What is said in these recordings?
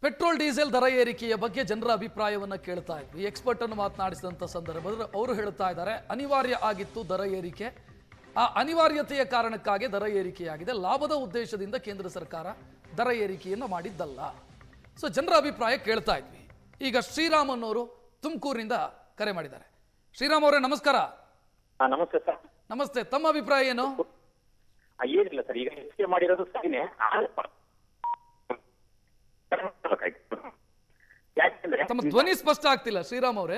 Petrol diesel ದರ ಏರಿಕೆಯ ಬಗ್ಗೆ ಜನರ ಅಭಿಪ್ರಾಯವನ್ನು ಕೇಳ್ತಾ ಇದ್ವಿ. ಎಕ್ಸ್ಪರ್ಟ್ ಅನ್ನು ಮಾತನಾಡಿಸಿದಂಥ ಸಂದರ್ಭದಲ್ಲಿ ಅವರು ಹೇಳ್ತಾ ಇದ್ದಾರೆ, ಅನಿವಾರ್ಯ ಆಗಿತ್ತು ದರ ಏರಿಕೆ. ಆ ಅನಿವಾರ್ಯತೆಯ ಕಾರಣಕ್ಕಾಗಿ ದರ ಏರಿಕೆಯಾಗಿದೆ, ಲಾಭದ ಉದ್ದೇಶದಿಂದ ಕೇಂದ್ರ ಸರ್ಕಾರ ದರ ಏರಿಕೆಯನ್ನು ಮಾಡಿದ್ದಲ್ಲ. ಸೊ ಜನರ ಅಭಿಪ್ರಾಯ ಕೇಳ್ತಾ ಇದ್ವಿ. ಈಗ ಶ್ರೀರಾಮ್ ಅನ್ನೋರು ತುಮಕೂರಿನಿಂದ ಕರೆ ಮಾಡಿದ್ದಾರೆ. ಶ್ರೀರಾಮ್ ಅವರೇ ನಮಸ್ಕಾರ. ನಮಸ್ತೆ ಸರ್. ನಮಸ್ತೆ, ತಮ್ಮ ಅಭಿಪ್ರಾಯ ಏನು? ಏನಿಲ್ಲ ಸರ್, ಈಗ ಹೆಚ್ಚಿಗೆ ಮಾಡಿರೋದು ಸರಿನೇ. ಯಾಕೆಂದ್ರೆ ತಮ್ಮ ಧ್ವನಿ ಸ್ಪಷ್ಟ ಆಗ್ತಿಲ್ಲ ಶ್ರೀರಾಮ್ ಅವರೇ.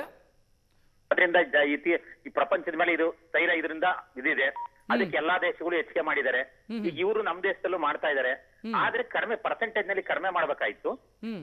ಅದರಿಂದ ಈ ಪ್ರಪಂಚದ ಮೇಲೆ ಇದು ತೈಲ ಇದರಿಂದ ಇದಿದೆ, ಅದಕ್ಕೆ ಎಲ್ಲಾ ದೇಶಗಳು ಹೆಚ್ಚಿಗೆ ಮಾಡಿದ್ದಾರೆ. ಈಗ ಇವರು ನಮ್ಮ ದೇಶದಲ್ಲೂ ಮಾಡ್ತಾ ಇದ್ದಾರೆ, ಆದ್ರೆ ಕಡಿಮೆ ಪರ್ಸೆಂಟೇಜ್ ನಲ್ಲಿ ಕಡಿಮೆ ಮಾಡ್ಬೇಕಾಯ್ತು.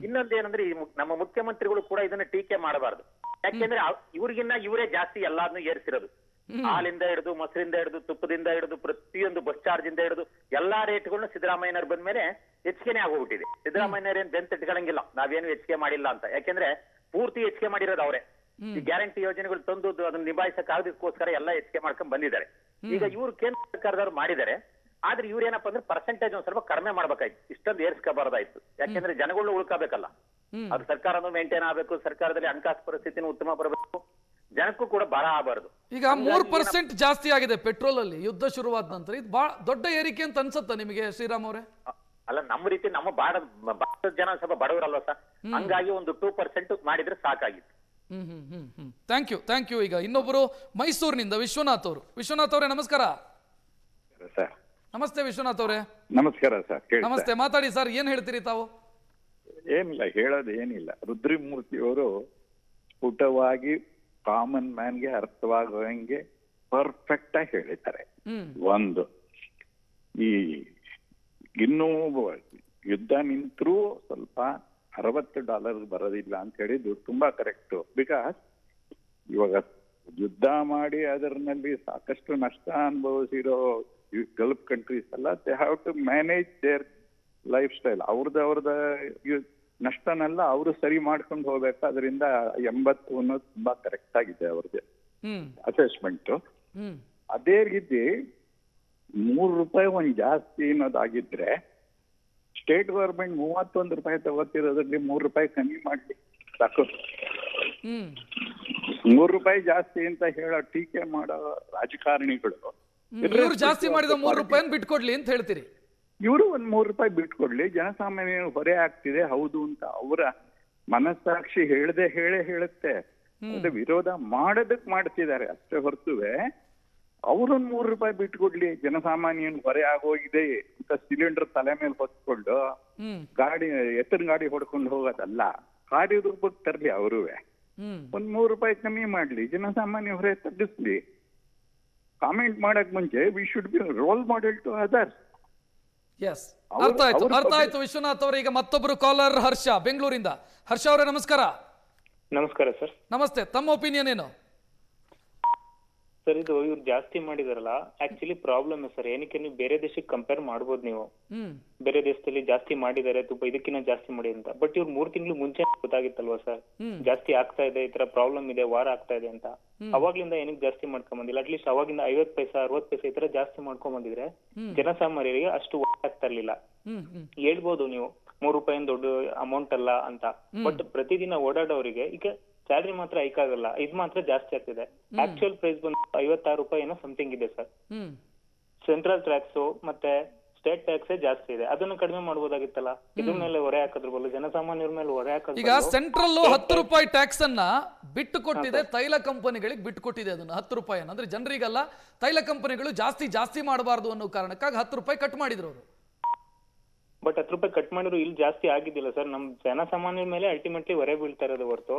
ಇನ್ನೊಂದು ಏನಂದ್ರೆ ನಮ್ಮ ಮುಖ್ಯಮಂತ್ರಿಗಳು ಕೂಡ ಇದನ್ನ ಟೀಕೆ ಮಾಡಬಾರ್ದು. ಯಾಕೆಂದ್ರೆ ಇವ್ರಿಗಿನ್ನ ಇವರೇ ಜಾಸ್ತಿ ಎಲ್ಲಾದ್ನೂ ಏರಿಸಿರೋದು. ಹಾಲಿಂದ ಹಿಡಿದು, ಮೊಸರಿಂದ ಹಿಡಿದು, ತುಪ್ಪದಿಂದ ಹಿಡಿದು, ಪ್ರತಿಯೊಂದು ಬಸ್ ಚಾರ್ಜ್ ಇಂದ ಹಿಡಿದು ಎಲ್ಲಾ ರೇಟ್ಗಳನ್ನು ಸಿದ್ದರಾಮಯ್ಯನವ್ರು ಬಂದ್ಮೇಲೆ ಹೆಚ್ಚಿಗೆನೆ ಆಗೋಗ್ಬಿಟ್ಟಿದೆ. ಸಿದ್ದರಾಮಯ್ಯನವ್ರು ಏನ್ ಬೆಂತ ಇಟ್ಕೊಳ್ಳಂಗಿಲ್ಲ ನಾವೇನು ಹೆಚ್ಚಿಗೆ ಮಾಡಿಲ್ಲ ಅಂತ. ಯಾಕೆಂದ್ರೆ ಪೂರ್ತಿ ಹೆಚ್ಚಿಗೆ ಮಾಡಿರೋದು ಅವರೇ. ಈ ಗ್ಯಾರಂಟಿ ಯೋಜನೆಗಳು ತಂದು ಅದನ್ನ ನಿಭಾಯಿಸಕ್ಕಾಗೋದಕ್ಕೋಸ್ಕರ ಎಲ್ಲ ಹೆಚ್ಚಿಗೆ ಮಾಡ್ಕೊಂಡ್ ಬಂದಿದ್ದಾರೆ. ಈಗ ಇವ್ರು ಕೇಂದ್ರ ಸರ್ಕಾರದವ್ರು ಮಾಡಿದ್ದಾರೆ, ಆದ್ರೆ ಇವ್ರೇನಪ್ಪ ಅಂದ್ರೆ ಪರ್ಸೆಂಟೇಜ್ ಒಂದ್ ಸ್ವಲ್ಪ ಕಡಿಮೆ ಮಾಡ್ಬೇಕಾಯ್ತು, ಇಷ್ಟೊಂದು ಏರ್ಸ್ಕೋಬಾರ್ದಾಯ್ತು. ಯಾಕೆಂದ್ರೆ ಜನಗಳು ಉಳ್ಕೋಬೇಕಲ್ಲ, ಅದು ಸರ್ಕಾರನೂ ಮೇಂಟೈನ್ ಆಗಬೇಕು, ಸರ್ಕಾರದಲ್ಲಿ ಹಣಕಾಸು ಪರಿಸ್ಥಿತಿನೂ ಉತ್ತಮ ಬರಬೇಕು, ಜನಕ್ಕೂ ಕೂಡ ಭಾರ ಆಗಬಾರದು. ಈಗ 3% ಜಾಸ್ತಿ ಆಗಿದೆ ಪೆಟ್ರೋಲ್ ಅಲ್ಲಿ ಯುದ್ಧ ಶುರುವಾದ ನಂತರ. ಇದು ಬಹಳ ದೊಡ್ಡ ಏರಿಕೆ ಅಂತ ಅನ್ಸುತ್ತಾ ನಿಮಗೆ ಶ್ರೀರಾಮ್ ಅವರೇ? ಅಲ್ಲ, ನಮ್ಮ ರೀತಿ ನಮ್ಮ ಭಾರತದ ಜನ ಸ್ವಲ್ಪ ಬಡವರಲ್ವ ಸರ್, ಹಂಗಾಗಿ ಒಂದು 2% ಮಾಡಿದ್ರೆ ಸಾಕಾಗಿತ್ತು. Thank you. ಈಗ ಇನ್ನೊಬ್ಬರು ಮೈಸೂರಿನಿಂದ ವಿಶ್ವನಾಥ್ ಅವರು. ವಿಶ್ವನಾಥ್ ಅವರೇ ನಮಸ್ಕಾರ. ಸರ್ ನಮಸ್ತೆ ವಿಶ್ವನಾಥ್ ಅವರೇ. ನಮಸ್ಕಾರ ಸರ್. ನಮಸ್ತೆ, ಮಾತಾಡಿ ಸರ್. ಏನ್ ಹೇಳ್ತೀರಿ ತಾವು? ಏನಿಲ್ಲ, ಹೇಳೋದು ಏನಿಲ್ಲ. ರುದ್ರಮೂರ್ತಿ ಅವರು ಸ್ಫುಟವಾಗಿ ಕಾಮನ್ ಮ್ಯಾನ್ಗೆ ಅರ್ಥವಾಗುವಂಗೆ ಪರ್ಫೆಕ್ಟ್ ಆಗಿ ಹೇಳಿದ್ದಾರೆ. ಒಂದು, ಈ ಇನ್ನೂ ಯುದ್ಧ ನಿಂತರೂ ಸ್ವಲ್ಪ $60 ಬರೋದಿಲ್ಲ ಅಂತ ಹೇಳಿದ್ದು ತುಂಬಾ ಕರೆಕ್ಟ್. ಬಿಕಾಸ್ ಇವಾಗ ಯುದ್ಧ ಮಾಡಿ ಅದರಲ್ಲಿ ಸಾಕಷ್ಟು ನಷ್ಟ ಅನುಭವಿಸಿರೋ ಗಲ್ಫ್ ಕಂಟ್ರೀಸ್ ಎಲ್ಲ they have to manage their lifestyle. ಅವ್ರದ್ದು ನಷ್ಟನೆಲ್ಲ ಅವರು ಸರಿ ಮಾಡ್ಕೊಂಡು ಹೋಗ್ಬೇಕು. ಅದರಿಂದ 80 ಅನ್ನೋದು ತುಂಬಾ ಕರೆಕ್ಟ್ ಆಗಿದೆ ಅವ್ರದ್ದು ಅಸೆಸ್ಮೆಂಟ್. ಅದೇ ರೀತಿ ₹3 ಒಂದು ಜಾಸ್ತಿ ಅನ್ನೋದಾಗಿದ್ರೆ ಸ್ಟೇಟ್ ಗವರ್ಮೆಂಟ್ ₹31 ತಗೋತಿರೋದ್ರಲ್ಲಿ ₹3 ಕಮ್ಮಿ ಮಾಡ್ಲಿ ಸಾಕು. ₹3 ಜಾಸ್ತಿ ಅಂತ ಹೇಳೋ ಟೀಕೆ ಮಾಡೋ ರಾಜಕಾರಣಿಗಳು ಇವ್ರು ಜಾಸ್ತಿ ಮಾಡಿದ ₹3 ಬಿಟ್ಕೊಡ್ಲಿ ಅಂತ ಹೇಳ್ತೀರಿ? ಇವರು ಒಂದು ₹3 ಬಿಟ್ಕೊಡ್ಲಿ, ಜನಸಾಮಾನ್ಯ ಹೊರೆ ಆಗ್ತಿದೆ ಹೌದು ಅಂತ ಅವರ ಮನಸ್ಸಾಕ್ಷಿ ಹೇಳುತ್ತೆ. ಅದು ವಿರೋಧ ಮಾಡೋದಕ್ ಮಾಡ್ತಿದ್ದಾರೆ ಅಷ್ಟೇ ಹೊರತುವೆ ಅವ್ರೊಂದು ₹3 ಬಿಟ್ಕೊಡ್ಲಿ, ಜನಸಾಮಾನ್ಯನ್ ಹೊರೆ ಆಗೋಗಿದೆ ಅಂತ ಸಿಲಿಂಡರ್ ತಲೆ ಮೇಲೆ ಹೊತ್ಕೊಂಡು ಗಾಡಿ ಎತ್ತಿನ ಗಾಡಿ ಹೊಡ್ಕೊಂಡು ಹೋಗೋದಲ್ಲ, ಗಾಡಿ ರೂಪಕ್ಕೆ ತರ್ಲಿ ಅವರುವೆ. ಒಂದ್ ₹3 ಕಮ್ಮಿ ಮಾಡ್ಲಿ, ಜನಸಾಮಾನ್ಯ ಹೊರೆ ತಗ್ಗಿಸ್ಲಿ. ಕಾಮೆಂಟ್ ಮಾಡಕ್ ಮುಂಚೆ we should be role model to others. Yes, ಅರ್ಥ ಆಯ್ತು ವಿಶ್ವನಾಥ್ ಅವರೇ. ಈಗ ಮತ್ತೊಬ್ರು ಕಾಲರ್ ಹರ್ಷ ಬೆಂಗಳೂರಿಂದ. ಹರ್ಷ ಅವರೇ ನಮಸ್ಕಾರ. ನಮಸ್ಕಾರ ಸರ್. ನಮಸ್ತೆ, ತಮ್ಮ ಒಪಿನಿಯನ್ ಏನು? ಸರ್, ಇದು ಇವ್ರು ಜಾಸ್ತಿ ಮಾಡಿದಾರಲ್ಲ, ಆಕ್ಚುಲಿ ಪ್ರಾಬ್ಲಮ್ ಸರ್. ಏನಕ್ಕೆ ನೀವು ಬೇರೆ ದೇಶಕ್ಕೆ ಕಂಪೇರ್ ಮಾಡ್ಬೋದು, ನೀವು ಬೇರೆ ದೇಶದಲ್ಲಿ ಜಾಸ್ತಿ ಮಾಡಿದ್ದಾರೆ ತುಪ್ಪ, ಇದಕ್ಕಿಂತ ಜಾಸ್ತಿ ಮಾಡಿ ಅಂತ. ಬಟ್ ಇವ್ರು 3 ತಿಂಗಳು ಮುಂಚೆ ಗೊತ್ತಾಗಿತ್ತಲ್ವಾ ಸರ್, ಜಾಸ್ತಿ ಆಗ್ತಾ ಇದೆ, ಈ ತರ ಪ್ರಾಬ್ಲಮ್ ಇದೆ, ವಾರ ಆಗ್ತಾ ಇದೆ ಅಂತ. ಅವಾಗ್ಲಿಂದ ಏನಕ್ಕೆ ಜಾಸ್ತಿ ಮಾಡ್ಕೊಂಡ್ ಬಂದಿಲ್ಲ? ಅಟ್ಲೀಸ್ಟ್ ಅವಾಗಿಂದ 50 ಪೈಸಾ 60 ಪೈಸಾ ಈ ತರ ಜಾಸ್ತಿ ಮಾಡ್ಕೊಂಡ್ ಬಂದಿದ್ರೆ ಜನಸಾಮಾನ್ಯರಿಗೆ ಅಷ್ಟು ಆಗ್ತಾ ಇರ್ಲಿಲ್ಲ. ಹೇಳ್ಬೋದು ನೀವು ₹3 ದೊಡ್ಡ ಅಮೌಂಟ್ ಅಲ್ಲ ಅಂತ, ಬಟ್ ಪ್ರತಿದಿನ ಓಡಾಡೋರಿಗೆ ಈಗ ಸ್ಯಾಲರಿ ಮಾತ್ರ ಹೈಕ್ ಆಗಲ್ಲ, ಇದು ಮಾತ್ರ ಜಾಸ್ತಿ ಆಗ್ತಿದೆ. ಆಕ್ಚುಯಲ್ ಪ್ರೈಸ್ ಬಂದು ₹56 ಏನೋ ಸಮಥಿಂಗ್ ಇದೆ ಸರ್. ಸೆಂಟ್ರಲ್ ಟ್ಯಾಕ್ಸ್ ಮತ್ತೆ ಸ್ಟೇಟ್ ಟ್ಯಾಕ್ಸ್ ಜಾಸ್ತಿ ಇದೆ, ಅದನ್ನು ಕಡಿಮೆ ಮಾಡಬಹುದಾಗಿತ್ತಲ್ಲ. ಇದ್ರ ಮೇಲೆ ಹೊರೆ ಹಾಕಿದ್ರ ಬದಲು ಜನಸಾಮಾನ್ಯರ ಮೇಲೆ ಹೊರೆ ಹಾಕೋದು. ಈಗ ಸೆಂಟ್ರಲ್ ₹10 ಟ್ಯಾಕ್ಸ್ ಅನ್ನ ಬಿಟ್ಟು ಕೊಟ್ಟಿದೆ, ತೈಲ ಕಂಪನಿಗಳಿಗೆ ಬಿಟ್ಟು ಕೊಟ್ಟಿದೆ ಅದನ್ನ ₹10. ಅಂದ್ರೆ ಜನರಿಗಲ್ಲ, ತೈಲ ಕಂಪನಿಗಳು ಜಾಸ್ತಿ ಮಾಡಬಾರ್ದು ಅನ್ನೋ ಕಾರಣಕ್ಕಾಗಿ ₹10 ಕಟ್ ಮಾಡಿದ್ರು ಅವರು. ಬಟ್ ₹10 ಕಟ್ ಮಾಡಿದ್ರು ಇಲ್ಲಿ ಜಾಸ್ತಿ ಆಗಿದ್ದಿಲ್ಲ ಸರ್. ನಮ್ ಜನಸಾಮಾನ್ಯರ ಮೇಲೆ ಅಲ್ಟಿಮೇಟ್ಲಿ ಹೊರೆ ಬೀಳ್ತಾ ಇರೋದು ಹೊರತು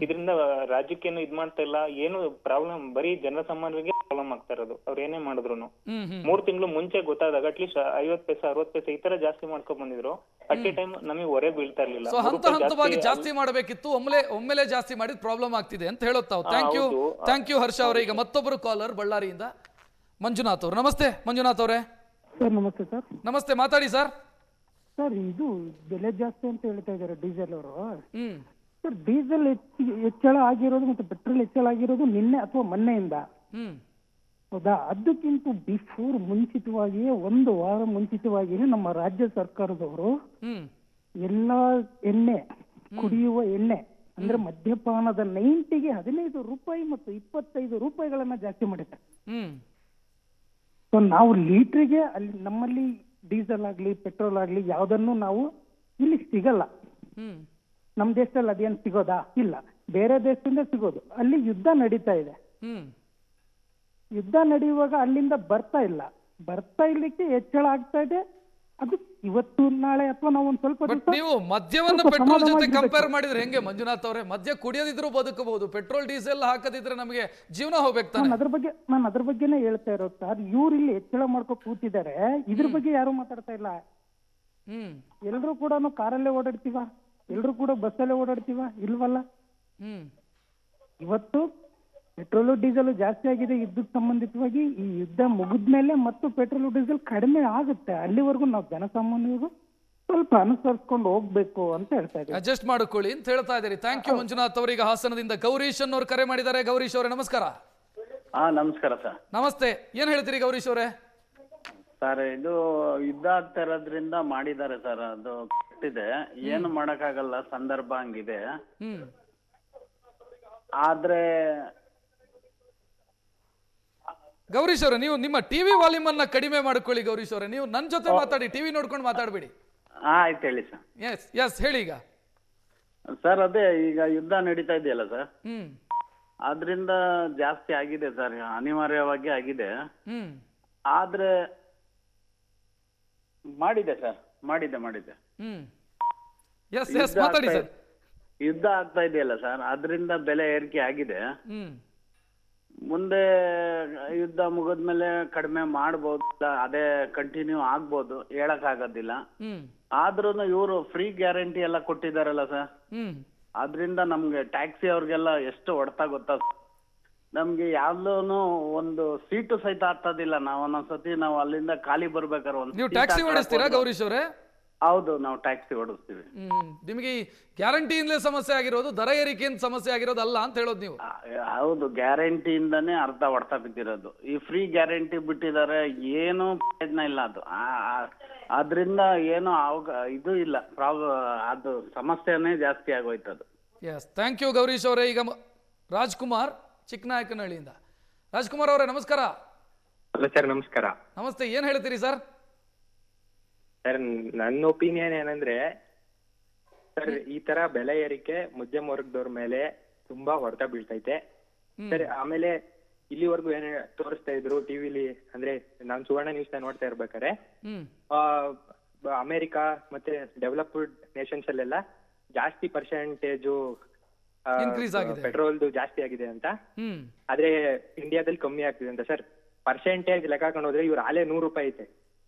ಇದರಿಂದ ರಾಜ್ಯಕ್ಕೇನು ಇದ್ ಮಾಡ್ತಾ ಇಲ್ಲ. ಏನು ಪ್ರಾಬ್ಲಮ್ ಬರೀ ಜನಸಾಮಾನ್ಯರಿಗೆ ಪ್ರಾಬ್ಲಮ್ ಆಗ್ತಾ ಇರೋದು ಅವ್ರು ಏನೇ ಮಾಡಿದ್ರು. 3 ತಿಂಗಳು ಮುಂಚೆ ಗೊತ್ತಾದಾಗ ಅಟ್ಲೀಸ್ಟ್ 50 ಪೈಸಾ 60 ಪೈಸಾ ಈ ತರ ಜಾಸ್ತಿ ಮಾಡ್ಕೊಂಡ್ ಬಂದಿದ್ರು. ಅಟ್ ಎ ಟೈಮ್ ನಮಗೆ ಹೊರೆ ಬೀಳ್ತಾ ಇರ್ಲಿಲ್ಲ. ಹಂತವಾಗಿ ಜಾಸ್ತಿ ಮಾಡಬೇಕಿತ್ತು, ಒಮ್ಮೆಲೆ ಜಾಸ್ತಿ ಮಾಡಿದ್ ಪ್ರಾಬ್ಲಮ್ ಆಗ್ತಿದೆ ಅಂತ ಹೇಳುತ್ತಾವ್. ಥ್ಯಾಂಕ್ ಯು ಹರ್ಷ ಅವರೇ. ಈಗ ಮತ್ತೊಬ್ಬರು ಕಾಲರ್ ಬಳ್ಳಾರಿಯಿಂದ ಮಂಜುನಾಥ್ ಅವರು. ನಮಸ್ತೆ ಮಂಜುನಾಥ್ ಅವರೇ. ಸರ್ ನಮಸ್ತೆ. ಸರ್ ನಮಸ್ತೆ, ಮಾತಾಡಿ ಸರ್. ಸರ್, ಇದು ಬೆಲೆ ಜಾಸ್ತಿ ಅಂತ ಹೇಳ್ತಾ ಇದ್ದಾರೆ ಡೀಸೆಲ್ ಅವರು. ಸರ್, ಡೀಸೆಲ್ ಹೆಚ್ಚಳ ಆಗಿರೋದು ಮತ್ತು ಪೆಟ್ರೋಲ್ ಹೆಚ್ಚಳ ಆಗಿರೋದು ನಿನ್ನೆ ಅಥವಾ ಮೊನ್ನೆಯಿಂದ, ಹೌದಾ? ಅದಕ್ಕಿಂತ ಮುಂಚಿತವಾಗಿಯೇ 1 ವಾರ ಮುಂಚಿತವಾಗಿಯೇ ನಮ್ಮ ರಾಜ್ಯ ಸರ್ಕಾರದವರು ಎಲ್ಲ ಎಣ್ಣೆ, ಕುಡಿಯುವ ಎಣ್ಣೆ ಅಂದ್ರೆ ಮದ್ಯಪಾನದ 90ಗೆ 15 ರೂಪಾಯಿ ಮತ್ತು 25 ರೂಪಾಯಿಗಳನ್ನ ಜಾಸ್ತಿ ಮಾಡಿದ್ದಾರೆ. ಸೊ ನಾವು ಲೀಟ್ರಿಗೆ ಅಲ್ಲಿ ನಮ್ಮಲ್ಲಿ ಡೀಸೆಲ್ ಆಗ್ಲಿ ಪೆಟ್ರೋಲ್ ಆಗ್ಲಿ ಯಾವ್ದನ್ನು ನಾವು ಇಲ್ಲಿ ಸಿಗಲ್ಲ. ನಮ್ ದೇಶದಲ್ಲಿ ಅದೇನ್ ಸಿಗೋದಾ? ಇಲ್ಲ, ಬೇರೆ ದೇಶದಿಂದ ಸಿಗೋದು. ಅಲ್ಲಿ ಯುದ್ಧ ನಡೀತಾ ಇದೆ. ಯುದ್ಧ ನಡೆಯುವಾಗ ಅಲ್ಲಿಂದ ಬರ್ತಾ ಇರ್ಲಿಕ್ಕೆ ಹೆಚ್ಚಳ ಆಗ್ತಾ ಇದೆ. ಅದು ಇವತ್ತು ನಾಳೆ ಅಥವಾ ನಾವು ಒಂದ್ ಸ್ವಲ್ಪ ಬಟ್ ನೀವು ಮದ್ಯವನ್ನ ಪೆಟ್ರೋಲ್ ಜೊತೆ ಕಂಪೇರ್ ಮಾಡಿದ್ರೆ ಹೆಂಗೆ ಮಂಜುನಾಥ್ ಅವರೇ? ಮದ್ಯ ಕುಡಿಯೋದಿದ್ರು ಬದುಕಬಹುದು, ಪೆಟ್ರೋಲ್ ಡೀಸೆಲ್ ಹಾಕದಿದ್ರೆ ನಮಗೆ ಜೀವನ ಹೋಗ್ಬೇಕು ತಾನೆ. ನಾನು ಅದ್ರ ಬಗ್ಗೆನೇ ಹೇಳ್ತಾ ಇರೋದು ಸರ್. ಇವ್ರು ಇಲ್ಲಿ ಹೆಚ್ಚಳ ಮಾಡ್ಕೊ ಕೂತಿದ್ದಾರೆ, ಇದ್ರ ಬಗ್ಗೆ ಯಾರು ಮಾತಾಡ್ತಾ ಇಲ್ಲ. ಎಲ್ರು ಕೂಡ ಕಾರಲ್ಲೇ ಓಡಾಡ್ತೀವ, ಎಲ್ರು ಕೂಡ ಬಸ್ಸಲ್ಲೇ ಓಡಾಡ್ತೀವ? ಇಲ್ವಲ್ಲ. ಇವತ್ತು ಪೆಟ್ರೋಲು ಡೀಸೆಲ್ ಜಾಸ್ತಿ ಆಗಿದೆ ಯುದ್ಧಕ್ಕೆ ಸಂಬಂಧಿತವಾಗಿ. ಈ ಯುದ್ಧ ಮುಗಿದ್ಮೇಲೆ ಮತ್ತು ಪೆಟ್ರೋಲ್ ಡೀಸೆಲ್ ಕಡಿಮೆ ಆಗುತ್ತೆ. ಅಲ್ಲಿವರೆಗೂ ನಾವು ಜನಸಾಮಾನ್ಯರು ಸ್ವಲ್ಪ ಅನುಸರಿಸ್ಕೊಂಡು ಹೋಗ್ಬೇಕು ಅಂತ ಹೇಳ್ತಾ ಇದ್ದೀವಿ. ಅಡ್ಜಸ್ಟ್ ಮಾಡ್ಕೊಳ್ಳಿ ಅಂತ ಹೇಳ್ತಾ ಇದ್ದೀರಿ. ಥ್ಯಾಂಕ್ ಯು ಮಂಜುನಾಥ್ ಅವರಿಗೆ. ಹಾಸನದಿಂದ ಗೌರೀಶ್ ಅನ್ನೋರು ಕರೆ ಮಾಡಿದ್ದಾರೆ. ಗೌರೀಶ್ ಅವರೇ ನಮಸ್ಕಾರ. ನಮಸ್ಕಾರ ಸರ್. ನಮಸ್ತೆ. ಏನ್ ಹೇಳ್ತೀರಿ ಗೌರೀಶ್ ಅವರೇ? ಸರ್, ಇದು ಯುದ್ಧ ಆಗ್ತಾ ಇರೋದ್ರಿಂದ ಮಾಡಿದ್ದಾರೆ ಸರ್. ಅದು ಕೆಟ್ಟಿದೆ, ಏನು ಮಾಡಕ್ಕಾಗಲ್ಲ, ಸಂದರ್ಭ ಹಂಗಿದೆ. ಆದ್ರೆ ಗೌರೀಶ್ ಅವರೇ, ನೀವು ನಿಮ್ಮ ಟಿವಿ ವಾಲ್ಯೂಮ್ ಅನ್ನ ಕಡಿಮೆ ಮಾಡ್ಕೊಳ್ಳಿ. ಗೌರೀಶ್ ಅವರೇ, ನೀವು ನನ್ನ ಜೊತೆ ಮಾತಾಡಿ, ಟಿವಿ ನೋಡ್ಕೊಂಡು ಮಾತಾಡಬೇಡಿ. ಆಯ್ತು ಹೇಳಿ ಸರ್. ಎಸ್ ಹೇಳಿ. ಈಗ ಸರ್ ಅದೇ ಈಗ ಯುದ್ಧ ನಡೀತಾ ಇದೆಯಲ್ಲ ಸರ್, ಆದ್ರಿಂದ ಜಾಸ್ತಿ ಆಗಿದೆ ಸರ್, ಅನಿವಾರ್ಯವಾಗಿ ಆಗಿದೆ. ಆದ್ರೆ ಮಾಡಿದೆ ಸರ್, ಮಾಡಿದೆ. ಮಾತಾಡಿ ಸರ್. ಯುದ್ಧ ಆಗ್ತಾ ಇದೆಯಲ್ಲ ಸರ್, ಅದರಿಂದ ಬೆಲೆ ಏರಿಕೆ ಆಗಿದೆ. ಮುಂದೆ ಯುದ್ಧ ಮುಗಿದ್ಮೇಲೆ ಕಡಿಮೆ ಮಾಡ್ಬೋದು, ಅದೇ ಕಂಟಿನ್ಯೂ ಆಗ್ಬೋದು, ಹೇಳಕ್ ಆಗೋದಿಲ್ಲ. ಆದ್ರೂ ಇವರು ಫ್ರೀ ಗ್ಯಾರಂಟಿ ಎಲ್ಲ ಕೊಟ್ಟಿದಾರಲ್ಲ ಸರ್, ಅದ್ರಿಂದ ನಮ್ಗೆ ಟ್ಯಾಕ್ಸಿ ಅವ್ರಿಗೆಲ್ಲ ಎಷ್ಟು ಹೊಡ್ತಾ ಗೊತ್ತಾ? ನಮ್ಗೆ ಯಾವ್ದೂನು ಒಂದು ಸೀಟು ಸಹಿತ ಆಗ್ತದಿಲ್ಲ. ನಾವು ಒಂದೊಂದ್ಸತಿ ನಾವು ಅಲ್ಲಿಂದ ಖಾಲಿ ಬರ್ಬೇಕಾದ್ರೆ ನೀವು ಟ್ಯಾಕ್ಸಿ ಓಡಿಸ್ತೀರಾ ಗೌರೀಶ್ ಅವರೇ? ಹೌದು, ನಾವು ಟ್ಯಾಕ್ಸಿ ಓಡಿಸ್ತೀವಿ. ನಿಮಗೆ ಈ ಗ್ಯಾರಂಟಿಯಿಂದಲೇ ಸಮಸ್ಯೆ ಆಗಿರೋದು, ದರ ಏರಿಕೆಯಿಂದ ಸಮಸ್ಯೆ ಆಗಿರೋದು ಅಲ್ಲ ಅಂತ ಹೇಳೋದು ನೀವು? ಹೌದು, ಗ್ಯಾರಂಟಿಯಿಂದಾನೇ ಅರ್ಧ ಹೊಡ್ತಾ ಬಿದ್ದಿರೋದು. ಈ ಫ್ರೀ ಗ್ಯಾರಂಟಿ ಬಿಟ್ಟಿದ್ದಾರೆ, ಏನು ಪ್ರಯೋಜನ ಇಲ್ಲ. ಅದು ಅದ್ರಿಂದ ಏನು ಇದು ಇಲ್ಲ, ಅದು ಸಮಸ್ಯೆನೇ ಜಾಸ್ತಿ ಆಗೋಯ್ತದು. ಎಸ್, ಥ್ಯಾಂಕ್ ಯು ಗೌರೀಶ್ ಅವರೇ. ಈಗ ರಾಜ್ಕುಮಾರ್ ಚಿಕ್ಕನಾಯಕನಹಳ್ಳಿಯಿಂದ. ರಾಜ್ಕುಮಾರ್ ಅವರೇ ನಮಸ್ಕಾರ. ಹಲೋ ಸರ್, ನಮಸ್ಕಾರ. ನಮಸ್ತೆ. ಏನ್ ಹೇಳ್ತೀರಿ ಸರ್? ಸರ್, ನನ್ನ ಒಪಿನಿಯನ್ ಏನಂದ್ರೆ ಸರ್, ಈ ತರ ಬೆಲೆ ಏರಿಕೆ ಮಧ್ಯಮ ವರ್ಗದವ್ರ ಮೇಲೆ ತುಂಬಾ ಹೊಡೆತ ಬೀಳ್ತೈತೆ ಸರ್. ಆಮೇಲೆ ಇಲ್ಲಿವರೆಗೂ ಏನ್ ತೋರಿಸ್ತಾ ಇದ್ರು ಟಿವಿಲಿ, ಅಂದ್ರೆ ನಾನ್ ಸುವರ್ಣ ನ್ಯೂಸ್ ನೋಡ್ತಾ ಇರ್ಬೇಕಾರೆ ಅಮೆರಿಕಾ ಮತ್ತೆ ಡೆವಲಪ್ಡ್ ನೇಷನ್ಸ್ ಅಲ್ಲೆಲ್ಲ ಜಾಸ್ತಿ ಪರ್ಸೆಂಟೇಜು ಪೆಟ್ರೋಲ್ದು ಜಾಸ್ತಿ ಆಗಿದೆ ಅಂತ, ಆದ್ರೆ ಇಂಡಿಯಾದಲ್ಲಿ ಕಮ್ಮಿ ಆಗ್ತಿದೆ ಅಂತ. ಸರ್, ಪರ್ಸೆಂಟೇಜ್ ಲೆಕ್ಕ ಹಾಕೊಂಡು ಹೋದ್ರೆ ಇವ್ರು ಆಲೆ 100 ರೂಪಾಯಿ ಐತೆ,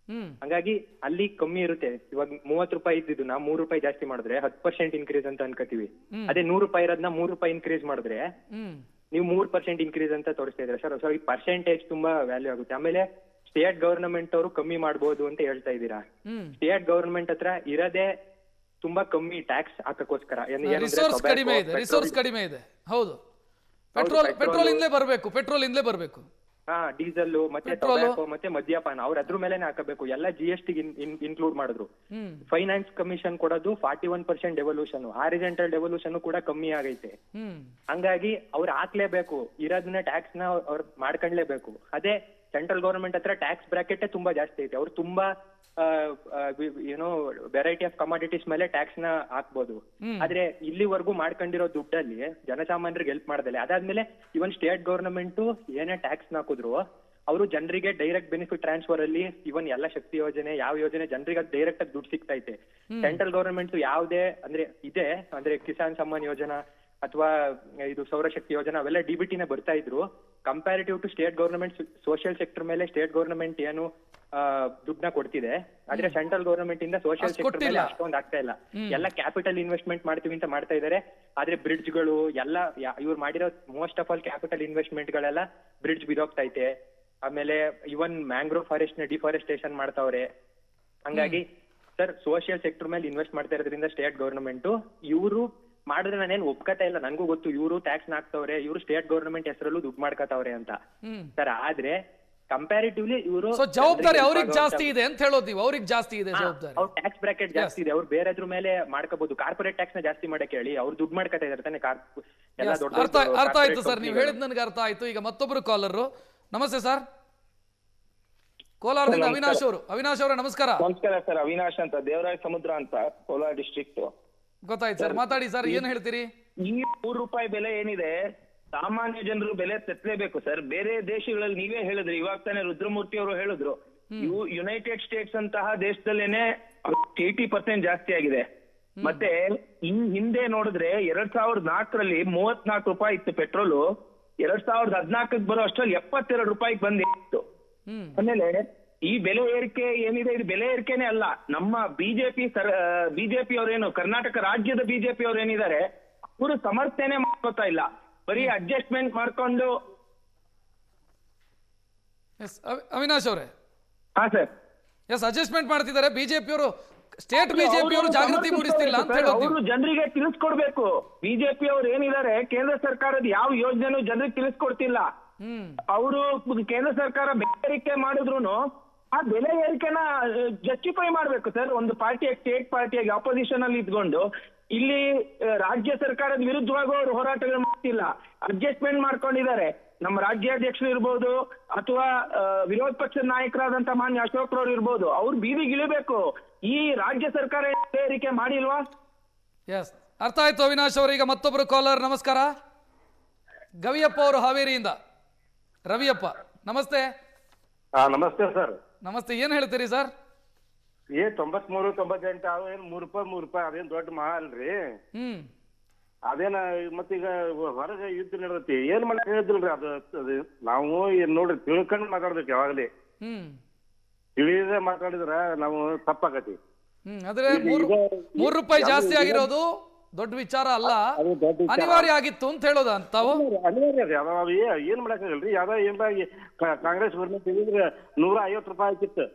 ಹಂಗಾಗಿ ಅಲ್ಲಿ ಕಮ್ಮಿ ಇರುತ್ತೆ. ಇವಾಗ 30 ರೂಪಾಯಿ ಇದ್ದಿದ್ದು ನಾವು 3 ರೂಪಾಯಿ ಜಾಸ್ತಿ ಮಾಡಿದ್ರೆ 10% ಇನ್ಕ್ರೀಸ್ ಅಂತ ಅನ್ಕೋತೀವಿ. ಅದೇ 100 ರೂಪಾಯಿ ಇರೋದನ್ನ 3 ರೂಪಾಯಿ ಇನ್ಕ್ರೀಸ್ ಮಾಡಿದ್ರೆ ನೀವು 3% ಇನ್ಕ್ರೀಸ್ ಅಂತ ತೋರಿಸ್ತಾ ಇದ್ರೆ ಸರ್. ಸೊ ಈ ಪರ್ಸೆಂಟೇಜ್ ತುಂಬಾ ವ್ಯಾಲ್ಯೂ ಆಗುತ್ತೆ. ಆಮೇಲೆ ಸ್ಟೇಟ್ ಗವರ್ನಮೆಂಟ್ ಅವರು ಕಮ್ಮಿ ಮಾಡ್ಬೋದು ಅಂತ ಹೇಳ್ತಾ ಇದ್ದೀರಾ. ಸ್ಟೇಟ್ ಗವರ್ನಮೆಂಟ್ ಹತ್ರ ಇರೋದೇ ತುಂಬಾ ಕಮ್ಮಿ ಟ್ಯಾಕ್ಸ್ ಹಾಕಕ್ಕೋಸ್ಕರ. ರಿಸೋರ್ಸ್ ಕಡಿಮೆ ಇದೆ. ಹೌದು, ಪೆಟ್ರೋಲ್ ಇಂದಲೇ ಬರಬೇಕು. ಡೀಸೆಲ್ ಮತ್ತೆ ಟೊಬ್ಯಾಕೋ ಮತ್ತೆ ಮದ್ಯಪಾನ ಅವ್ರ ಅದ್ರ ಮೇಲೆ ಹಾಕಬೇಕು. ಎಲ್ಲ GST ಇನ್ಕ್ಲೂಡ್ ಮಾಡಿದ್ರು. ಫೈನಾನ್ಸ್ ಕಮಿಷನ್ ಕೊಡೋದು 41% ಡೆವಲ್ಯೂಷನ್, ಹಾರಿಜೆಂಟಲ್ ಡೆವಲ್ಯೂಷನ್ ಕೂಡ ಕಮ್ಮಿ ಆಗೈತೆ. ಹಂಗಾಗಿ ಅವ್ರು ಹಾಕ್ಲೇಬೇಕು, ಇರೋದನ್ನ ಟ್ಯಾಕ್ಸ್ ನ ಅವ್ರು ಮಾಡ್ಕೊಂಡ್ಲೇಬೇಕು. ಅದೇ ಸೆಂಟ್ರಲ್ ಗವರ್ಮೆಂಟ್ ಹತ್ರ ಟ್ಯಾಕ್ಸ್ ಬ್ರಾಕೆಟ್ ತುಂಬಾ ಜಾಸ್ತಿ ಐತೆ. ಅವ್ರು ತುಂಬಾ ಏನೋ ವೆರೈಟಿ ಆಫ್ ಕಮಾಡಿಟೀಸ್ ಮೇಲೆ ಟ್ಯಾಕ್ಸ್ ನ ಹಾಕ್ಬೋದು. ಆದ್ರೆ ಇಲ್ಲಿವರೆಗೂ ಮಾಡ್ಕೊಂಡಿರೋ ದುಡ್ಡಲ್ಲಿ ಜನಸಾಮಾನ್ಯರಿಗೆ ಹೆಲ್ಪ್ ಮಾಡದಲ್ಲ. ಅದಾದ್ಮೇಲೆ ಇವನ್ ಸ್ಟೇಟ್ ಗವರ್ನಮೆಂಟ್ ಏನೇ ಟ್ಯಾಕ್ಸ್ ಹಾಕಿದ್ರು ಅವರು ಜನರಿಗೆ ಡೈರೆಕ್ಟ್ ಬೆನಿಫಿಟ್ ಟ್ರಾನ್ಸ್ಫರ್ ಅಲ್ಲಿ ಇವನ್ ಎಲ್ಲ ಶಕ್ತಿ ಯೋಜನೆ ಯಾವ ಯೋಜನೆ ಜನರಿಗೆ ಡೈರೆಕ್ಟ್ ಆಗಿ ದುಡ್ಡು ಸಿಗ್ತಾ ಐತೆ. ಸೆಂಟ್ರಲ್ ಗವರ್ನಮೆಂಟ್ ಯಾವ್ದೇ ಅಂದ್ರೆ ಕಿಸಾನ್ ಸಮ್ಮಾನ್ ಯೋಜನಾ ಅಥವಾ ಇದು ಸೌರಶಕ್ತಿ ಯೋಜನಾ ಅವೆಲ್ಲ DBTನೇ ಬರ್ತಾ ಇದ್ರು. Comparative to state government social sector ಮೇಲೆ ಸ್ಟೇಟ್ ಗವರ್ನಮೆಂಟ್ ಏನು ದುಡ್ಡನ್ನ ಕೊಡ್ತಿದೆ, ಆದ್ರೆ ಸೆಂಟ್ರಲ್ ಗವರ್ನಮೆಂಟ್ ಇಂದ ಸೋಷಿಯಲ್ ಸೆಕ್ಟರ್ ಮೇಲೆ ಅಷ್ಟೊಂದು ಆಗ್ತಾ ಇಲ್ಲ. ಎಲ್ಲ ಕ್ಯಾಪಿಟಲ್ ಇನ್ವೆಸ್ಟ್ಮೆಂಟ್ ಮಾಡ್ತೀವಿ ಅಂತ ಮಾಡ್ತಾ ಇದಾರೆ. ಆದ್ರೆ ಬ್ರಿಡ್ಜ್ಗಳು ಎಲ್ಲ ಇವ್ರು ಮಾಡಿರೋ most of all capital investment ಗಳೆಲ್ಲ ಬ್ರಿಡ್ಜ್ ಬಿದೋಗ್ತಾ ಐತೆ. ಆಮೇಲೆ ಇವನ್ ಮ್ಯಾಂಗ್ರೋವ್ ಫಾರೆಸ್ಟ್ ನ ಡಿಫಾರೆಸ್ಟೇಷನ್ ಮಾಡ್ತಾವ್ರೆ. ಹಂಗಾಗಿ ಸರ್, ಸೋಷಿಯಲ್ ಸೆಕ್ಟರ್ ಮೇಲೆ ಇನ್ವೆಸ್ಟ್ ಮಾಡ್ತಾ ಇರೋದ್ರಿಂದ ಸ್ಟೇಟ್ ಗವರ್ನಮೆಂಟ್ ಇವರು ಮಾಡಿದ್ರೆ ನಾನೇನ್ ಒಪ್ಕತಾ ಇಲ್ಲ. ನನ್ಗೂ ಗೊತ್ತು ಇವರು ಟ್ಯಾಕ್ಸ್ ಹಾಕ್ತವ್ರೆ, ಇವರು ಸ್ಟೇಟ್ ಗವರ್ನಮೆಂಟ್ ಹೆಸರಲ್ಲೂ ದುಡ್ಡು ಮಾಡ್ಕತಾವ್ರೆ ಅಂತ ಸರ್. ಆದ್ರೆ ಕಂಪ್ಯಾರಿಟಿವ್ಲಿ ಇವರು ಸೊ ಜವಾಬ್ದಾರಿ ಅವ್ರಿಗೆ ಜಾಸ್ತಿ ಇದೆ ಅಂತ ಹೇಳೋದು ನೀವು, ಅವ್ರಿಗೆ ಜಾಸ್ತಿ ಇದೆ ಜವಾಬ್ದಾರಿ. ಅವ್ರ ಟ್ಯಾಕ್ಸ್ ಬ್ರಾಕೆಟ್ ಜಾಸ್ತಿ ಇದೆ, ಅವ್ರು ಬೇರೆದ್ರ ಮೇಲೆ ಮಾಡ್ಕೋಬಹುದು. ಕಾರ್ಪೊರೇಟ್ ಟ್ಯಾಕ್ಸ್ ನ ಜಾಸ್ತಿ ಮಾಡಕ್ಕೆ ಹೇಳಿ, ಅವ್ರು ದುಡ್ಡು ಮಾಡ್ಕೊತಾ ಇದಾರೆ ತಾನೆ. ಎಲ್ಲ ದೊಡ್ಡ ಅರ್ಥ ಆಯ್ತು ಸರ್, ನೀವು ಹೇಳಿದ್ ನನಗೆ ಅರ್ಥ ಆಯ್ತು. ಈಗ ಮತ್ತೊಬ್ರು ಕಾಲರ್. ನಮಸ್ತೆ ಸರ್, ಕೋಲಾರದಿಂದ ಅವಿನಾಶ್ ಅವರು. ಅವಿನಾಶ್ ಅವರೇ ನಮಸ್ಕಾರ. ನಮಸ್ಕಾರ ಸರ್, ಅವಿನಾಶ್ ಅಂತ, ದೇವರಾಯ ಸಮುದ್ರ ಅಂತ, ಕೋಲಾರ ಡಿಸ್ಟ್ರಿಕ್ಟ್. ಗೊತ್ತಾಯ್ತು ಸರ್, ಮಾತಾಡಿ ಸರ್, ಏನ್ ಹೇಳ್ತೀರಿ? ಈ ₹3 ಬೆಲೆ ಏನಿದೆ, ಸಾಮಾನ್ಯ ಜನರು ಬೆಲೆ ತೆತ್ತಲೇಬೇಕು ಸರ್. ಬೇರೆ ದೇಶಗಳಲ್ಲಿ ನೀವೇ ಹೇಳಿದ್ರಿ, ಇವಾಗ ತಾನೇ ರುದ್ರಮೂರ್ತಿ ಅವರು ಹೇಳಿದ್ರು, ಯುನೈಟೆಡ್ ಸ್ಟೇಟ್ಸ್ ಅಂತಹ ದೇಶದಲ್ಲೇನೆ 80% ಜಾಸ್ತಿ ಆಗಿದೆ. ಮತ್ತೆ ಈ ಹಿಂದೆ ನೋಡಿದ್ರೆ 2004ರಲ್ಲಿ ₹34 ಇತ್ತು ಪೆಟ್ರೋಲು, 2014ಕ್ಕೆ ಬರೋ ಅಷ್ಟ್ರಲ್ಲಿ ₹72 ಬಂದಿತ್ತು. ಆಮೇಲೆ ಈ ಬೆಲೆ ಏರಿಕೆ ಏನಿದೆ, ಇದು ಬೆಲೆ ಏರಿಕೆನೆ ಅಲ್ಲ. ನಮ್ಮ ಬಿಜೆಪಿ ಅವರೇನು, ಕರ್ನಾಟಕ ರಾಜ್ಯದ ಬಿಜೆಪಿ ಅವ್ರು ಏನಿದ್ದಾರೆ, ಅವರು ಸಮರ್ಥನೆ ಮಾಡ್ಕೋತಾ ಇಲ್ಲ, ಬರೀ ಅಡ್ಜಸ್ಟ್ಮೆಂಟ್ ಮಾಡ್ಕೊಂಡು. ಅವಿನಾಶ್ ಅವರೇ, ಹಾ ಸರ್, ಎಸ್, ಅಡ್ಜಸ್ಟ್ಮೆಂಟ್ ಮಾಡ್ತಿದ್ದಾರೆ ಬಿಜೆಪಿ ಅವರು. ಸ್ಟೇಟ್ ಬಿಜೆಪಿ ಅವರು ಜಾಗೃತಿ ಮೂಡಿಸ್ತಿಲ್ಲ ಅಂತ ಹೇಳೋದು. ಅವರು ಜನರಿಗೆ ತಿಳಿಸ್ಕೊಡ್ಬೇಕು. ಬಿಜೆಪಿ ಅವ್ರು ಏನಿದ್ದಾರೆ, ಕೇಂದ್ರ ಸರ್ಕಾರದ ಯಾವ ಯೋಜನೆನೂ ಜನರಿಗೆ ತಿಳಿಸ್ಕೊಡ್ತಿಲ್ಲ. ಅವರು ಕೇಂದ್ರ ಸರ್ಕಾರ ಬೆಲೆ ಏರಿಕೆ ಮಾಡಿದ್ರು ಆ ಬೆಲೆ ಏರಿಕೆನ ಜಸ್ಟಿಫೈ ಮಾಡ್ಬೇಕು ಸರ್. ಒಂದು ಪಾರ್ಟಿಯಾಗಿ, ಸ್ಟೇಟ್ ಪಾರ್ಟಿಯಾಗಿ ಆಪೋಸಿಷನ್ ಅಲ್ಲಿ ಇದ್ಕೊಂಡು ಇಲ್ಲಿ ರಾಜ್ಯ ಸರ್ಕಾರದ ವಿರುದ್ಧವಾಗಿ ಅವರು ಹೋರಾಟಗಳು ಮಾಡ್ತಿಲ್ಲ, ಅಡ್ಜಸ್ಟ್ಮೆಂಟ್ ಮಾಡ್ಕೊಂಡಿದ್ದಾರೆ. ನಮ್ಮ ರಾಜ್ಯಾಧ್ಯಕ್ಷರು ಇರ್ಬೋದು ಅಥವಾ ವಿರೋಧ ಪಕ್ಷದ ನಾಯಕರಾದಂತ ಮಾನ್ಯ ಅಶೋಕ್ ರವ್ರು ಇರ್ಬೋದು, ಅವ್ರು ಬೀದಿಗಿಳಿಬೇಕು. ಈ ರಾಜ್ಯ ಸರ್ಕಾರ ಏರಿಕೆ ಮಾಡಿಲ್ವಾ? ಎಸ್, ಅರ್ಥ ಆಯ್ತು ಅವಿನಾಶ್ ಅವರು. ಈಗ ಮತ್ತೊಬ್ರು ಕಾಲರ್. ನಮಸ್ಕಾರ, ಗವಿಯಪ್ಪ ಅವರು ಹಾವೇರಿಯಿಂದ. ರವಿಯಪ್ಪ ನಮಸ್ತೆ. ನಮಸ್ತೆ ಸರ್. ನಮಸ್ತೆ, ಏನ್ ಹೇಳ್ತೀರಿ ಸರ್? 93, 98 ಅವೇನು ₹3 ಅದೇನ್ ದೊಡ್ಡ ಮಹಾ ಅಲ್ರಿ. ಅದೇನ ಮತ್ತೀಗ ಹೊರಗೆ ಯುದ್ಧ ನಡೆದೈತಿ, ಏನ್ ಮಾಡಕ್ ಹೇಳಿದ್ರಿ ಅದು ನಾವು ನೋಡ್ರಿ ತಿಳ್ಕೊಂಡ್ ಮಾತಾಡ್ಬೇಕು. ಯಾವಾಗ್ಲಿ ತಿಳಿಯದೆ ಮಾತಾಡಿದ್ರ ನಾವು ತಪ್ಪಾಗತಿ. ಆದ್ರೆ ₹3 ಜಾಸ್ತಿ ಆಗಿರೋದು ದೊಡ್ಡ ವಿಚಾರ ಅಲ್ಲ, ಅನಿವಾರ್ಯ ಆಗಿತ್ತು ಅಂತ ಹೇಳೋದ ಅಂತಾವು. ಅನಿವಾರ್ಯ ಏನ್ ಮಾಡಕ್ ಆಗಲ್ರಿ. ಯಾವ್ದ ಏನ್ರ ಕಾಂಗ್ರೆಸ್ ಗೌರ್ಮೆಂಟ್ ಇದ್ರೆ ₹150 ಆಗಿತ್ತು.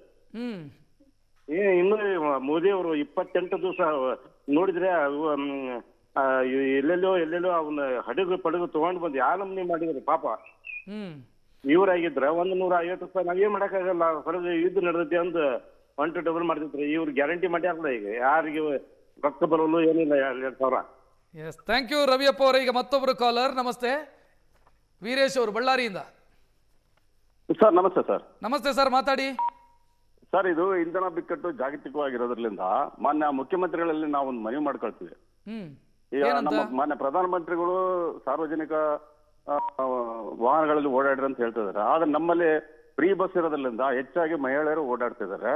ಇನ್ನು ಮೋದಿ ಅವರು 28 ದಿವಸ ನೋಡಿದ್ರೆ ಎಲ್ಲೆಲ್ಲೋ ಅವನ್ನ ಹಡಗು ಪಡಗು ತಗೊಂಡ್ ಬಂದು ಯಾ ನಮ್ನಿ ಮಾಡಿದ್ರಿ ಪಾಪ. ಇವ್ರಾಗಿದ್ರ ₹150 ನಾವೇನ್ ಮಾಡಕ್ ಆಗಲ್ಲ. ಹೊರಗೆ ಯುದ್ಧ ನಡೆದೈತಿ ಅಂದ್ 1 to 2 ಮಾಡ್ತಿದ್ರಿ. ಇವ್ರು ಗ್ಯಾರಂಟಿ ಮಾಡ್ಯಾರಲ್ಲ, ಈಗ ಯಾರಿಗೆ ರೊಕ್ಕ ಬರಲು ಏನಿಲ್ಲ 2,000. ಎಸ್, ಥ್ಯಾಂಕ್ ಯು ರವಿಯಪ್ಪ ಅವರೇ. ಈಗ ಮತ್ತೊಬ್ರು ಕಾಲರ್. ನಮಸ್ತೆ, ವೀರೇಶ್ ಅವರು ಬಳ್ಳಾರಿಯಿಂದ. ಸರ್ ನಮಸ್ತೆ ಸರ್. ನಮಸ್ತೆ ಸರ್, ಮಾತಾಡಿ ಸರ್. ಇದು ಇಂಧನ ಬಿಕ್ಕಟ್ಟು ಜಾಗತಿಕವಾಗಿರೋದ್ರಿಂದ ಮಾನ್ಯ ಮುಖ್ಯಮಂತ್ರಿಗಳಲ್ಲಿ ನಾವು ಒಂದು ಮನವಿ ಮಾಡ್ಕೊಳ್ತೀವಿ. ಈಗ ನಮ್ಮ ಮಾನ್ಯ ಪ್ರಧಾನಮಂತ್ರಿಗಳು ಸಾರ್ವಜನಿಕ ವಾಹನಗಳಲ್ಲಿ ಓಡಾಡ್ರಿ ಅಂತ ಹೇಳ್ತಿದ್ದಾರೆ. ಆದ್ರೆ ನಮ್ಮಲ್ಲಿ ಫ್ರೀ ಬಸ್ ಇರೋದ್ರಿಂದ ಹೆಚ್ಚಾಗಿ ಮಹಿಳೆಯರು ಓಡಾಡ್ತಿದ್ದಾರೆ.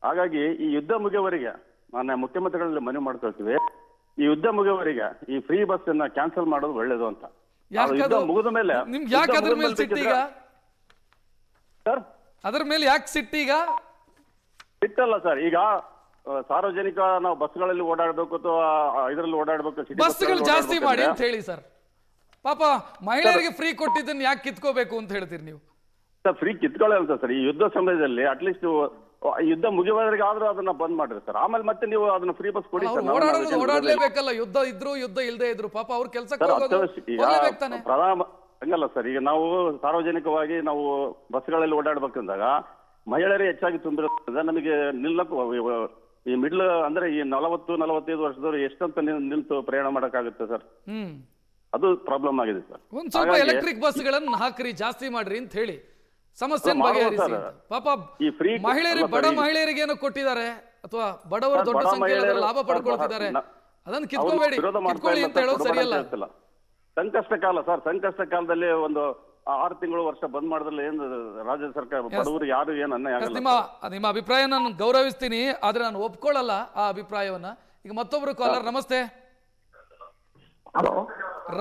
ಹಾಗಾಗಿ ಈ ಯುದ್ಧ ಮುಗಿಯವರೆಗೆ ಮಾನ್ಯ ಮುಖ್ಯಮಂತ್ರಿಗಳಲ್ಲಿ ಮನವಿ ಮಾಡ್ಕೊಳ್ತೀವಿ, ಈ ಯುದ್ಧ ಮುಗಿಯವರೆಗೆ ಈ ಫ್ರೀ ಬಸ್ ಅನ್ನ ಕ್ಯಾನ್ಸಲ್ ಮಾಡೋದು ಒಳ್ಳೇದು ಅಂತ. ಮುಗಿದ ಮೇಲೆ ಸರ್ ಅದ್ರ ಮೇಲೆ ಯಾಕೆ ಸಿಟ್ಟೀಗ? ಸಿಟ್ಟಲ್ಲ ಸರ್, ಈಗ ಸಾರ್ವಜನಿಕ ನಾವು ಬಸ್ಗಳಲ್ಲಿ ಓಡಾಡ್ಬೇಕು ಅಥವಾ ಇದರಲ್ಲಿ ಓಡಾಡ್ಬೇಕು, ಬಸ್ಗಳು ಜಾಸ್ತಿ ಮಾಡಿ ಅಂತ ಹೇಳಿ ಸರ್. ಪಾಪ ಮಹಿಳೆಯರಿಗೆ ಫ್ರೀ ಕೊಟ್ಟಿದ್ದನ್ನ ಯಾಕೆ ಕಿತ್ಕೋಬೇಕು ಅಂತ ಹೇಳ್ತೀರಿ ನೀವು? ಸರ್ ಫ್ರೀ ಕಿತ್ಕೊಳ್ಳಲ್ಲ ಸರ್. ಈ ಯುದ್ಧ ಸಮಯದಲ್ಲಿ ಅಟ್ಲೀಸ್ಟ್ ಯುದ್ಧ ಮುಗಿಯುವವರೆಗೆ ಆದ್ರೂ ಅದನ್ನ ಬಂದ್ ಮಾಡ್ರಿ ಸರ್. ಆಮೇಲೆ ಮತ್ತೆ ನೀವು ಅದನ್ನ ಫ್ರೀ ಬಸ್ ಕೊಡಿ ಸರ್. ಓಡಾಡ್ಲೇಬೇಕಲ್ಲ, ಯುದ್ಧ ಇದ್ರು ಯುದ್ಧ ಇಲ್ದೇ ಇದ್ರು ಪಾಪ ಅವ್ರ ಕೆಲಸಕ್ಕೆ ಹಂಗಲ್ಲ ಸರ್. ಈಗ ನಾವು ಸಾರ್ವಜನಿಕವಾಗಿ ನಾವು ಬಸ್ಗಳಲ್ಲಿ ಓಡಾಡ್ಬೇಕಂದಾಗ ಮಹಿಳೆಯರೇ ಹೆಚ್ಚಾಗಿ ತುಂಬಿರುತ್ತದೆ. ನಮಗೆ ನಿಲ್ಲಕ್ಕೂ ಈ ಮಿಡ್ಲ್ ಅಂದ್ರೆ ಈ 40-45 ವರ್ಷದವ್ರು ಎಷ್ಟಂತ ನಿಲ್ತು ಪ್ರಯಾಣ ಮಾಡಕ್ಕಾಗುತ್ತೆ ಸರ್? ಅದು ಪ್ರಾಬ್ಲಮ್ ಆಗಿದೆ ಸರ್. ಒಂದ್ ಸ್ವಲ್ಪ ಎಲೆಕ್ಟ್ರಿಕ್ ಬಸ್ಗಳನ್ನ ಹಾಕ್ರಿ, ಜಾಸ್ತಿ ಮಾಡ್ರಿ ಅಂತ ಹೇಳಿ ಸಮಸ್ಯೆ ಬಗೆಹರಿಸಿ. ಪಾಪ ಮಹಿಳೆಯರಿಗೆ, ಬಡ ಮಹಿಳೆಯರಿಗೆ ಏನೋ ಕೊಟ್ಟಿದ್ದಾರೆ ಅಥವಾ ಬಡವರು ದೊಡ್ಡ ಸಂಖ್ಯೆಯಲ್ಲಿ ಲಾಭ ಪಡ್ಕೊಳ್ತಿದ್ದಾರೆ, ಅದನ್ನ ಕಿತ್ಕೋಬೇಡಿ, ಕಿತ್ಕೊಳ್ಳಿ ಅಂತ ಹೇಳೋದು ಸರಿಯಲ್ಲ. ಸಂಕಷ್ಟ ಕಾಲ ಸರ್, ಸಂಕಷ್ಟ ಕಾಲದಲ್ಲಿ ಒಂದು 6 ತಿಂಗಳು ವರ್ಷ ಬಂದ್ ಮಾಡಿದ್ರೆ ಏನು ರಾಜ್ಯ ಸರ್ಕಾರ ಬಡವರು ಯಾರು ಏನು ಅನ್ಯಾಯ ಆಗಲ್ಲ. ನಿಮ್ಮ ಅಭಿಪ್ರಾಯ ನಾನು ಗೌರವಿಸ್ತೀನಿ, ಆದ್ರೆ ನಾನು ಒಪ್ಕೊಳ್ಳಲ್ಲ ಆ ಅಭಿಪ್ರಾಯವನ್ನ. ಈಗ ಮತ್ತೊಬ್ರು ಕಾಲರ್. ನಮಸ್ತೆ,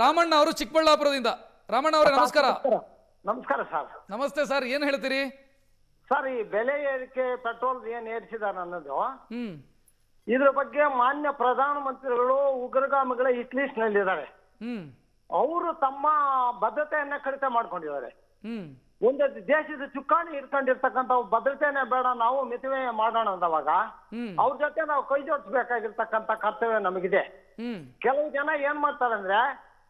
ರಾಮಣ್ಣ ಅವರು ಚಿಕ್ಕಬಳ್ಳಾಪುರದಿಂದ. ರಾಮಣ್ಣ ಅವರೇ ನಮಸ್ಕಾರ. ನಮಸ್ಕಾರ ಸರ್. ನಮಸ್ತೆ ಸರ್, ಏನ್ ಹೇಳ್ತೀರಿ? ಸರ್, ಈ ಬೆಲೆ ಏರಿಕೆ ಪೆಟ್ರೋಲ್ ಏನ್ ಏರಿಸಿದಾರೆ ಅನ್ನೋದು, ಇದ್ರ ಬಗ್ಗೆ ಮಾನ್ಯ ಪ್ರಧಾನಮಂತ್ರಿಗಳು ಉಗ್ರಗಾಮಿಗಳ ಹಿಟ್ ಲಿಸ್ಟ್ ನಲ್ಲಿದ್ದಾರೆ. ಅವರು ತಮ್ಮ ಭದ್ರತೆಯನ್ನ ಕಡಿತ ಮಾಡ್ಕೊಂಡಿದ್ದಾರೆ. ಒಂದು ದೇಶದ ಚುಕ್ಕಾಣಿ ಇಟ್ಕೊಂಡಿರ್ತಕ್ಕಂಥ ಭದ್ರತೆನೇ ಬೇಡ, ನಾವು ಮಿತವೇ ಮಾಡೋಣ ಅಂದವಾಗ ಅವ್ರ ಜೊತೆ ನಾವು ಕೈ ಜೋಡಿಸ್ಬೇಕಾಗಿರ್ತಕ್ಕಂಥ ಕರ್ತವ್ಯ ನಮಗಿದೆ. ಕೆಲವು ಜನ ಏನ್ ಮಾಡ್ತಾರೆ ಅಂದ್ರೆ,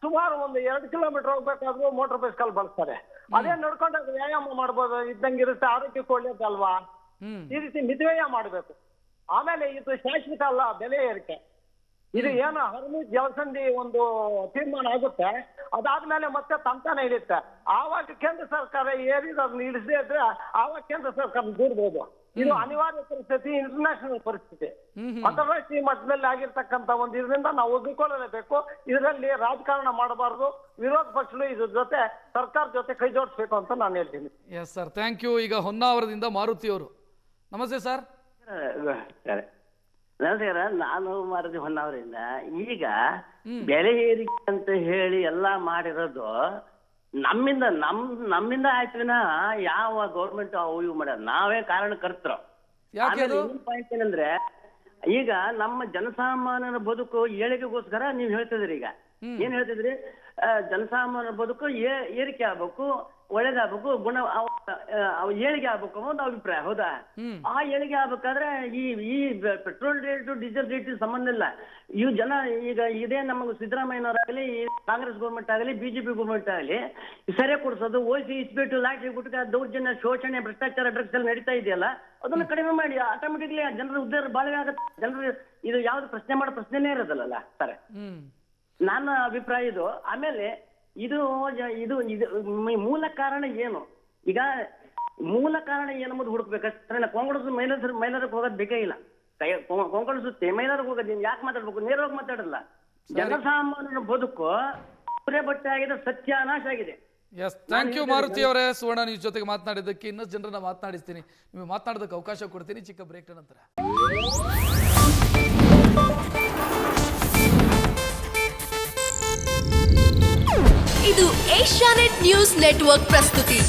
ಸುಮಾರು ಒಂದು 2 ಕಿಲೋಮೀಟರ್ ಹೋಗ್ಬೇಕಾದ್ರೂ ಮೋಟರ್ ಬೈಸ್ಕಲ್ ಬಳಸ್ತಾರೆ. ಅದೇ ನಡ್ಕೊಂಡಾಗ ವ್ಯಾಯಾಮ ಮಾಡ್ಬೋದು, ಇದ್ದಂಗಿರುತ್ತೆ, ಆರೋಗ್ಯಕ್ಕೆ ಒಳ್ಳೇದಲ್ವಾ? ಈ ರೀತಿ ಮಿತವ್ಯಯ ಮಾಡ್ಬೇಕು. ಆಮೇಲೆ ಇದು ಶಾಶ್ವತ ಅಲ್ಲ ಬೆಲೆ ಏರಿಕೆ. ಇದು ಏನು ಹರ್ಮಿಸ್ ಜಲಸಂಧಿ ಒಂದು ತೀರ್ಮಾನ ಆಗುತ್ತೆ, ಅದಾದ್ಮೇಲೆ ಮತ್ತೆ ತಂತಾನೆ ಇಳಿಯುತ್ತೆ. ಆವಾಗ ಕೇಂದ್ರ ಸರ್ಕಾರ ಏರಿದವ್ರನ್ನ ಇಳಿಸದೇ ಇದ್ರೆ ಆವಾಗ ಕೇಂದ್ರ ಸರ್ಕಾರ ದೂರ್ಬೋದು. ಇದು ಅನಿವಾರ್ಯ ಪರಿಸ್ಥಿತಿ, ಇಂಟರ್ನ್ಯಾಷನಲ್ ಪರಿಸ್ಥಿತಿ, ಅಂತಾರಾಷ್ಟ್ರೀಯ ಮಟ್ಟದಲ್ಲಿ ಆಗಿರ್ತಕ್ಕಂಥ ಒಂದು ಇದರಿಂದ ನಾವು ಒಗ್ಗಿಕೊಳ್ಳಲೇಬೇಕು. ಇದರಲ್ಲಿ ರಾಜಕಾರಣ ಮಾಡಬಾರ್ದು. ವಿರೋಧ ಪಕ್ಷಗಳು ಇದ್ರ ಜೊತೆ ಸರ್ಕಾರ ಜೊತೆ ಕೈ ಜೋಡಿಸ್ಬೇಕು ಅಂತ ನಾನು ಹೇಳ್ತೀನಿ. Yes sir, thank you. ಈಗ ಹೊನ್ನಾವರದಿಂದ ಮಾರುತಿ ಅವರು. ನಮಸ್ತೆ ಸರ್. ನಮಸ್ಕಾರ, ನಾನು ಮಾರುತಿ ಹೊನ್ನಾವರಿಂದ. ಈಗ ಬೆಲೆ ಏರಿಕೆ ಅಂತ ಹೇಳಿ ಎಲ್ಲಾ ಮಾಡಿರೋದು ನಮ್ಮಿಂದ ಆಯ್ತು ಯಾವ ಗೌರ್ಮೆಂಟ್ ಅವು ಇವು ಮಾಡ್ಯಾರ, ನಾವೇ ಕಾರಣಕರ್ತರು. ಪಾಯಿಂಟ್ ಏನಂದ್ರೆ, ಈಗ ನಮ್ಮ ಜನಸಾಮಾನ್ಯರ ಬದುಕು ಏಳಿಗೆಗೋಸ್ಕರ ನೀವ್ ಹೇಳ್ತಿದ್ರಿ. ಈಗ ಏನ್ ಹೇಳ್ತಿದ್ರಿ? ಜನಸಾಮಾನ್ಯರ ಬದುಕು ಏರಿಕೆ ಆಗ್ಬೇಕು, ಒಳ್ಳೇದಾಗ್ಬೇಕು, ಏಳಿಗೆ ಆಗ್ಬೇಕು ಅನ್ನೋದು ಅಭಿಪ್ರಾಯ. ಹೌದಾ? ಆ ಏಳಿಗೆ ಆಗ್ಬೇಕಾದ್ರೆ ಈ ಪೆಟ್ರೋಲ್ ರೇಟ್ ಡೀಸೆಲ್ ರೇಟ್ ಸಂಬಂಧ ಇಲ್ಲ. ಇವು ಜನ ಈಗ ಇದೇ ನಮಗೆ ಸಿದ್ದರಾಮಯ್ಯನವರಾಗಲಿ, ಕಾಂಗ್ರೆಸ್ ಗೌರ್ಮೆಂಟ್ ಆಗಲಿ, ಬಿಜೆಪಿ ಗೌರ್ಮೆಂಟ್ ಆಗಲಿ ಸರಿಯಾಗಿ ಕೊಡಿಸೋದು, ಓಸಿ ಇಸ್ಬಿಟ್ಟು ಲಾಟ್ರಿ ಗುಟ್ಕ ದೌರ್ಜನ್ಯ, ಶೋಷಣೆ, ಭ್ರಷ್ಟಾಚಾರ, ಡ್ರಗ್ಸ್ ಎಲ್ಲ ನಡೀತಾ ಇದೆಯಲ್ಲ, ಅದನ್ನ ಕಡಿಮೆ ಮಾಡಿ ಆಟೋಮೆಟಿಕ್ಲಿ ಜನರ ಉದ್ಯೋಗ ಬಾಳ್ವೆ ಆಗತ್ತೆ. ಜನರು ಇದು ಯಾವ್ದು ಪ್ರಶ್ನೆ ಮಾಡೋ ಪ್ರಶ್ನೆನೇ ಇರೋದಲ್ಲ ಸರ್, ನನ್ನ ಅಭಿಪ್ರಾಯ ಇದು. ಆಮೇಲೆ ಇದು ಮೂಲ ಕಾರಣ ಏನು? ಈಗ ಮೂಲ ಕಾರಣ ಏನಂಬುದು ಹುಡುಕ್ಬೇಕಷ್ಟೇ. ಕಾಂಗ್ರೆಸ್ ಮೈಲಾರಕ್ಕೆ ಹೋಗೋದು ಬೇಕೇ ಇಲ್ಲ. ಕಾಂಗ್ರೆಸ್ ಮೈಲಾರಕ್ಕೆ ಹೋಗೋದು ಯಾಕೆ ಮಾತಾಡ್ಬೇಕು? ನೇರವಾಗಿ ಮಾತಾಡಲ್ಲ. ಜನಸಾಮಾನ್ಯರ ಬದುಕು ಪುರೇ ಬಟ್ಟೆ ಆಗಿದೆ, ಸತ್ಯಾನಾಶ ಆಗಿದೆ. ಎಸ್, ಥ್ಯಾಂಕ್ ಯು ಮಾರುತಿ ಅವರೇ. ಸುವರ್ಣ ನ್ಯೂಸ್ ಜೊತೆಗೆ ಮಾತನಾಡಿದ್ದಕ್ಕೆ ಇನ್ನಷ್ಟು ಜನರನ್ನ ಮಾತನಾಡಿಸ್ತೀನಿ, ನಿಮಗೆ ಮಾತನಾಡೋದಕ್ಕೆ ಅವಕಾಶ ಕೊಡ್ತೀನಿ. ಚಿಕ್ಕ ಬ್ರೇಕ್ ನಂತರ ಇದು ಏಷ್ಯಾನೆಟ್ ನ್ಯೂಸ್ ನೆಟ್ವರ್ಕ್ ಪ್ರಸ್ತುತಿ.